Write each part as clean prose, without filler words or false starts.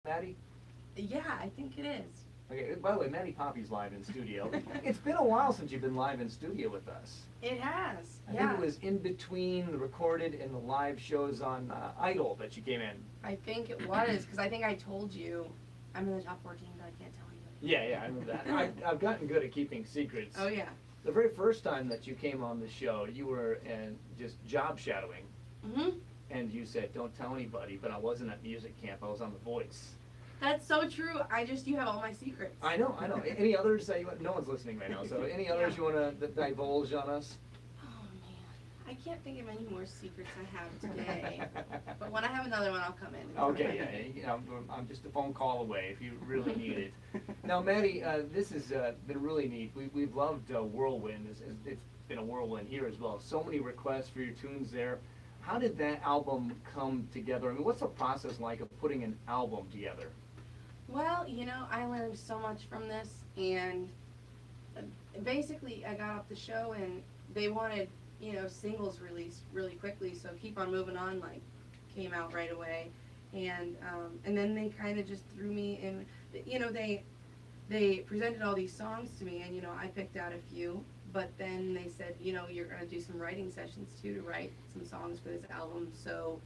Maddie? Yeah, I think it is. Okay, by the way, Maddie Poppe's live in studio. It's been a while since you've been live in studio with us. It has. I think it was in between the recorded and the live shows on Idol that you came in. I think it was, because I think I told you I'm in the top 14, but I can't tell anybody. Yeah, I remember that. I've gotten good at keeping secrets. Oh, yeah. The very first time that you came on the show, you were just job shadowing. Mm-hmm. And you said, don't tell anybody, but I wasn't at music camp. I was on The Voice. That's so true. You have all my secrets. I know. Any others? No one's listening right now, so any others you want to divulge on us? Oh, man. I can't think of any more secrets I have today. But when I have another one, I'll come in. Okay, yeah. I'm just a phone call away if you really need it. Now, Maddie, this has been really neat. We've loved Whirlwind. It's been a whirlwind here as well. So many requests for your tunes there. How did that album come together? I mean, what's the process like of putting an album together? Well, I learned so much from this, and basically I got off the show and they wanted, singles released really quickly, so Keep On Moving On, came out right away, and then they kind of just threw me in, they presented all these songs to me, and, I picked out a few, but then they said, you're going to do some writing sessions too to write some songs for this album, so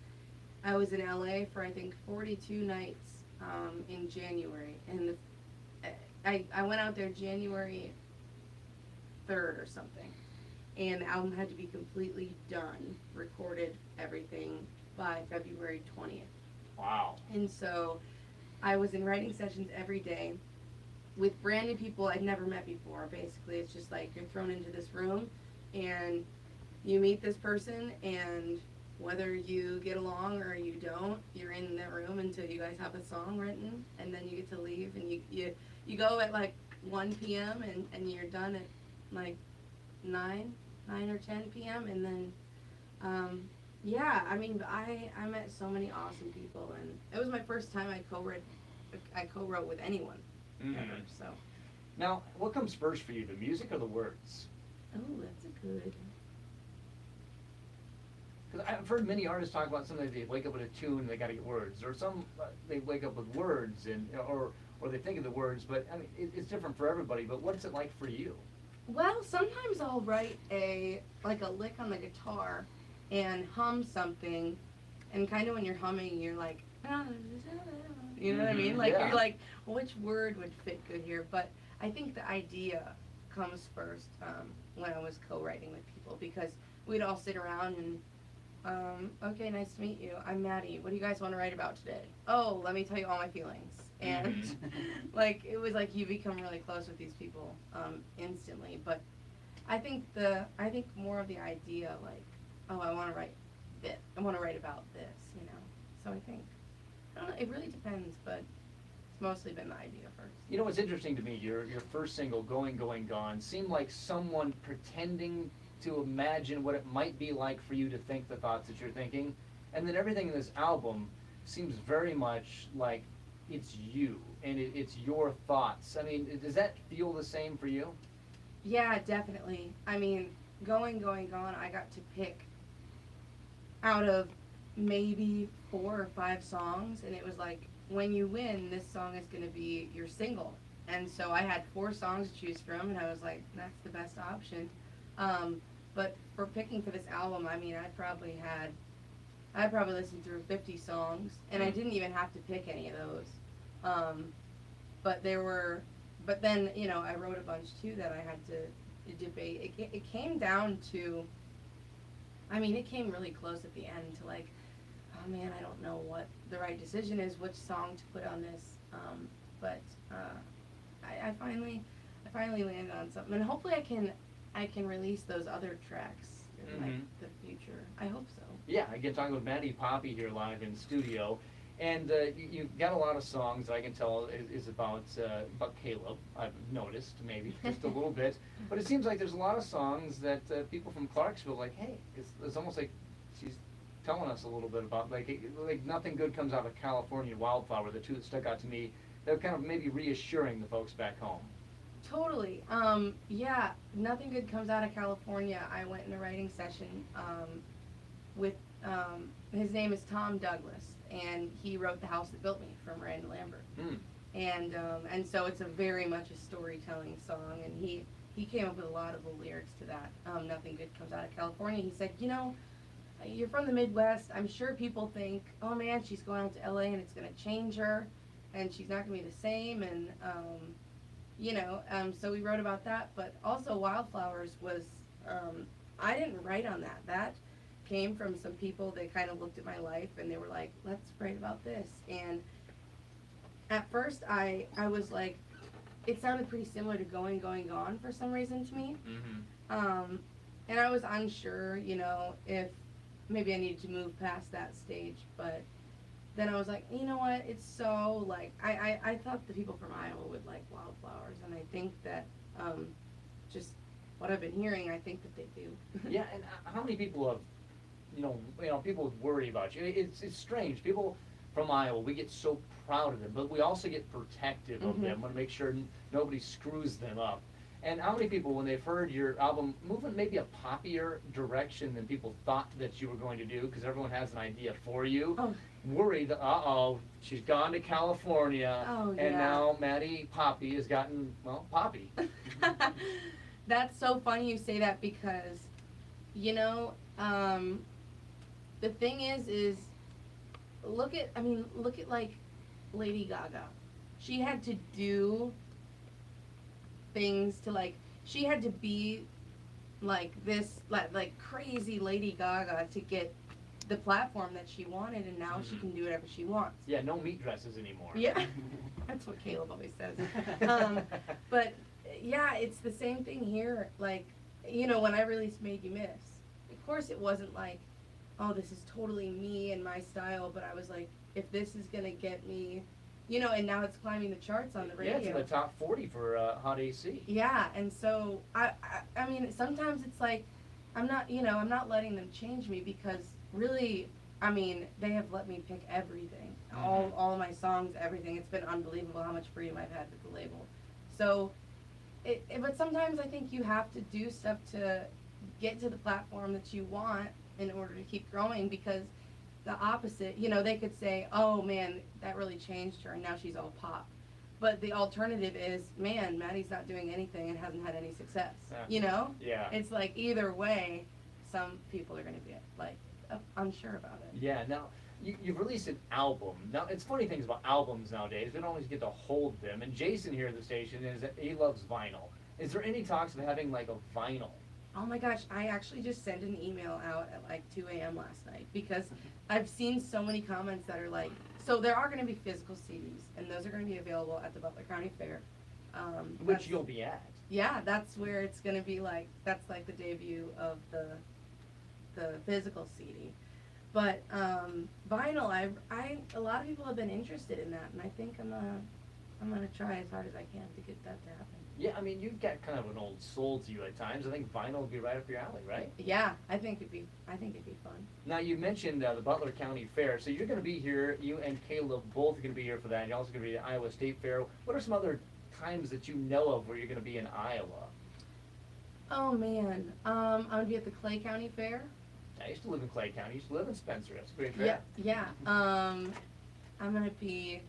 I was in LA for, I think, 42 nights. In January, and I went out there January 3rd or something, and the album had to be completely done, recorded, everything by February 20th. Wow. And so I was in writing sessions every day with brand new people I'd never met before. Basically, it's just like you're thrown into this room and you meet this person, and whether you get along or you don't, you're in that room until you guys have a song written, and then you get to leave, and you go at 1 p.m. and you're done at 9 or 10 p.m. and then I met so many awesome people, and it was my first time I co-wrote with anyone ever. So now, what comes first for you, the music or the words? oh, that's a good. Because I've heard many artists talk about sometimes they wake up with a tune and they got to get words, or some they wake up with words or they think of the words, but I mean it's different for everybody. But what's it like for you? Well, sometimes I'll write a lick on the guitar and hum something, and kind of when you're humming, you're like, you know what I mean? Yeah. You're like, which word would fit good here? But I think the idea comes first when I was co-writing with people, because we'd all sit around and okay, nice to meet you. I'm Maddie. What do you guys want to write about today? Oh, let me tell you all my feelings. And it was like you become really close with these people instantly. But I think more of the idea, oh, I want to write this. I want to write about this, So I think, I don't know, it really depends, but it's mostly been the idea first. You know what's interesting to me? Your first single, Going, Going, Gone, seemed like someone pretending to imagine what it might be like for you to think the thoughts that you're thinking. And then everything in this album seems very much like it's you, and it's your thoughts. I mean, does that feel the same for you? Yeah, definitely. I mean, Going, Going, Gone, I got to pick out of maybe 4 or 5 songs, and it was like, when you win, this song is going to be your single. And so I had 4 songs to choose from, and I was like, that's the best option. But for picking for this album, I mean, I probably listened through 50 songs, and I didn't even have to pick any of those. But then, I wrote a bunch too that I had to debate. It came down to, it came really close at the end to oh man, I don't know what the right decision is, which song to put on this. I finally landed on something, and hopefully I can release those other tracks in the future. I hope so. Yeah, again, talking with Maddie Poppe here live in studio, and you've got a lot of songs I can tell is about Caleb. I've noticed maybe just a little bit, but it seems like there's a lot of songs that people from Clarksville hey, it's almost like she's telling us a little bit about like Nothing Good Comes Out of California, Wildflower, the two that stuck out to me. They're kind of maybe reassuring the folks back home. Totally. Yeah, Nothing Good Comes Out of California. I went in a writing session with, his name is Tom Douglas, and he wrote The House That Built Me from Miranda Lambert. Hmm. And so it's a very much a storytelling song, and he came up with a lot of the lyrics to that. Nothing good comes out of California. He said, you know, you're from the Midwest. I'm sure people think, oh man, she's going out to LA and it's gonna change her, and she's not gonna be the same. And so we wrote about that. But also, Wildflowers was I didn't write on that. That came from some people that kind of looked at my life and they were like, let's write about this. And at first, I was like, it sounded pretty similar to Going, Going, Gone for some reason to me. Mm-hmm. And I was unsure, if maybe I needed to move past that stage. But then I was like, you know what? It's so, like, I thought the people from Iowa would like Wildflowers. And I think that just what I've been hearing, I think that they do. Yeah, and how many people have, people worry about you. It's strange. People from Iowa, we get so proud of them, but we also get protective of them. Want to make sure nobody screws them up. And how many people, when they've heard your album moving maybe a poppier direction than people thought that you were going to do, because everyone has an idea for you, worry that, she's gone to California, and now Maddie Poppe has gotten, Poppe. That's so funny you say that because, the thing is look at like Lady Gaga. She had to do things to she had to be like this, like crazy Lady Gaga to get the platform that she wanted, and now she can do whatever she wants. Yeah, no meat dresses anymore. Yeah, that's what Caleb always says. But yeah, it's the same thing here. Like, when I released Made You Miss, of course it wasn't like, oh, this is totally me and my style, but I was like, if this is gonna get me, and now it's climbing the charts on the radio. Yeah, it's in the top 40 for Hot AC. Yeah, and so I mean, sometimes it's like, I'm not letting them change me, because really, I mean, they have let me pick everything, all of my songs, everything. It's been unbelievable how much freedom I've had with the label. So, but sometimes I think you have to do stuff to get to the platform that you want in order to keep growing, because the opposite, they could say, oh man, that really changed her and now she's all pop. But the alternative is, man, Maddie's not doing anything and hasn't had any success. Yeah. It's like either way, some people are going to be like unsure about it. Yeah, now you've released an album. Now, it's funny things about albums nowadays. We don't always get to hold them. And Jason here at the station he loves vinyl. Is there any talks of having like a vinyl? Oh my gosh, I actually just sent an email out at like 2 a.m. last night, because I've seen so many comments that are like, so there are going to be physical CDs, and those are going to be available at the Butler County Fair. Which you'll be at. Yeah, that's where it's going to be like, that's like the debut of the physical CD. But vinyl, a lot of people have been interested in that, and I think I'm gonna try as hard as I can to get that to happen. Yeah, I mean, you've got kind of an old soul to you at times. I think vinyl would be right up your alley, right? Yeah, I think it'd be fun. Now, you mentioned the Butler County Fair, so you're going to be here. You and Caleb both are going to be here for that, and you're also going to be at the Iowa State Fair. What are some other times that you know of where you're going to be in Iowa? Oh man, I'm gonna be at the Clay County Fair. I used to live in Clay County. I used to live in Spencer. That's a great fair. Yeah. I'm gonna be.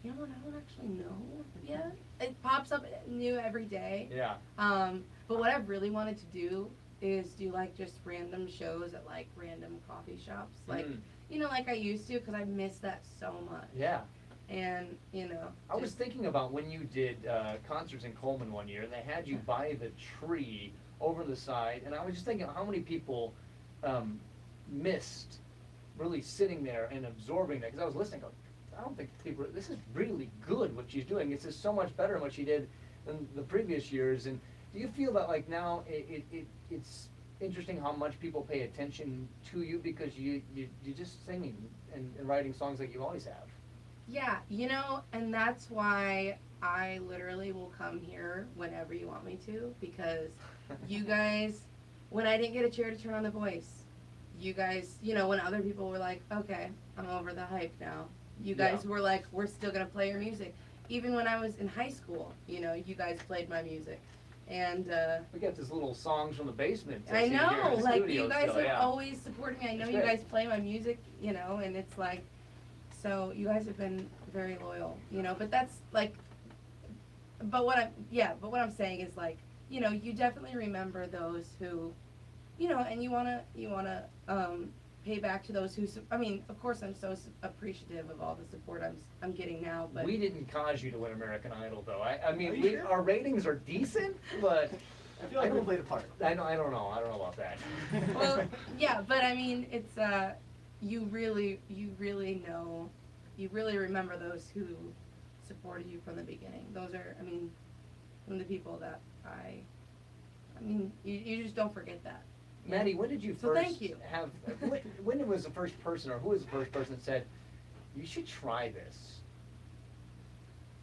You know what? I don't actually know yet. It pops up new every day. Yeah. But what I've really wanted to do is do like just random shows at like random coffee shops, like like I used to, because I miss that so much. Yeah. And I was thinking about when you did concerts in Coleman one year, and they had you by the tree over the side, and I was just thinking how many people missed really sitting there and absorbing that, because I was listening, going, I don't think people, this is really good what she's doing. It's just so much better than what she did than the previous years. And do you feel that like now it's interesting how much people pay attention to you because you're just singing and writing songs like you always have? Yeah, and that's why I literally will come here whenever you want me to, because you guys, when I didn't get a chair to turn on The Voice, you guys, when other people were like, okay, I'm over the hype now, you guys were like, we're still going to play your music. Even when I was in high school, you guys played my music. And we got this little songs from the basement. I know, like you guys are always supporting me. I know you guys play my music, and it's like, So you guys have been very loyal, you know, but that's like, but what I'm saying is like, you know, you definitely remember those who, you know, and you wanna, pay back to those who, I mean, of course, I'm so appreciative of all the support I'm getting now, but. We didn't cause you to win American Idol, though. I Are mean, you sure? our ratings are decent, but. I feel like we played a part. I don't know about that. Well, yeah, but I mean, it's, you really know, you really remember those who supported you from the beginning. Those are, I mean, some of the people that I mean, you just don't forget that. Maddie, when did you So first thank you. have, when was the first person, or who was the first person that said, you should try this?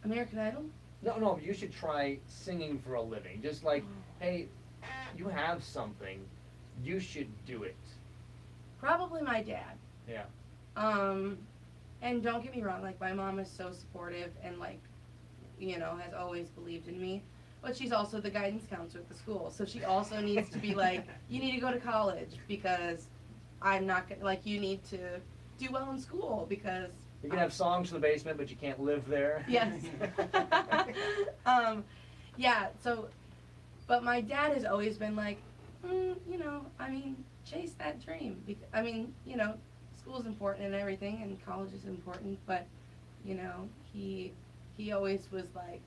American Idol? No, you should try singing for a living. Just like, hey, you have something, you should do it. Probably my dad. Yeah. And don't get me wrong, like my mom is so supportive and like, you know, has always believed in me. But she's also the guidance counselor at the school, so she also needs to be like, you need to go to college because I'm not gonna, like, you need to do well in school because. You can have songs in the basement, but you can't live there. Yes. Yeah, so, but my dad has always been like, you know, I mean, chase that dream. I mean, you know, school's important and everything, and college is important, but, you know, he always was like,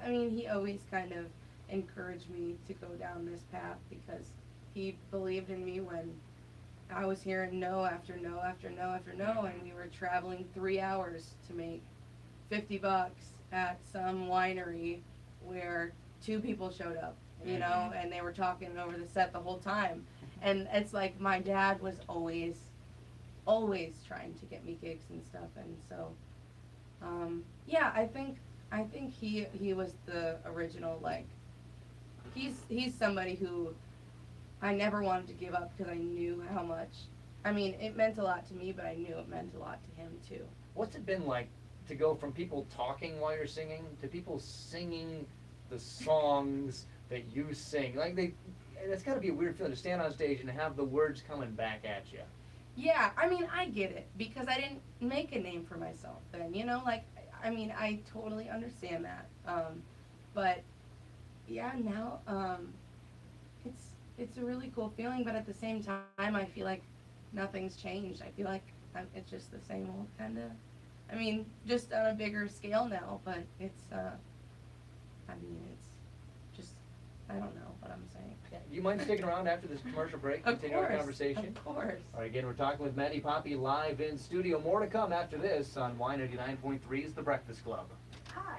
I mean, he always kind of encouraged me to go down this path because he believed in me when I was hearing no after no after no after no, and we were traveling 3 hours to make $50 at some winery where 2 people showed up, you know, and they were talking over the set the whole time. And it's like my dad was always trying to get me gigs and stuff, and so, yeah, I think he was the original, like, he's somebody who I never wanted to give up because I knew how much, I mean, it meant a lot to me, but I knew it meant a lot to him too. What's it been like to go from people talking while you're singing to people singing the songs that you sing? Like, it's gotta be a weird feeling to stand on stage and have the words coming back at you. Yeah, I mean, I get it, because I didn't make a name for myself then, you know, like, I mean, I totally understand that, but, yeah, now, it's a really cool feeling, but at the same time, I feel like nothing's changed. I feel like it's just the same old kinda, I mean, just on a bigger scale now, but it's, I mean, it's just, I don't know what I'm saying. Do you mind sticking around after this commercial break? Of Continue our course, conversation? of course. All right, again, we're talking with Maddie Poppe live in studio. More to come after this on Y 99.3's The Breakfast Club. Hi,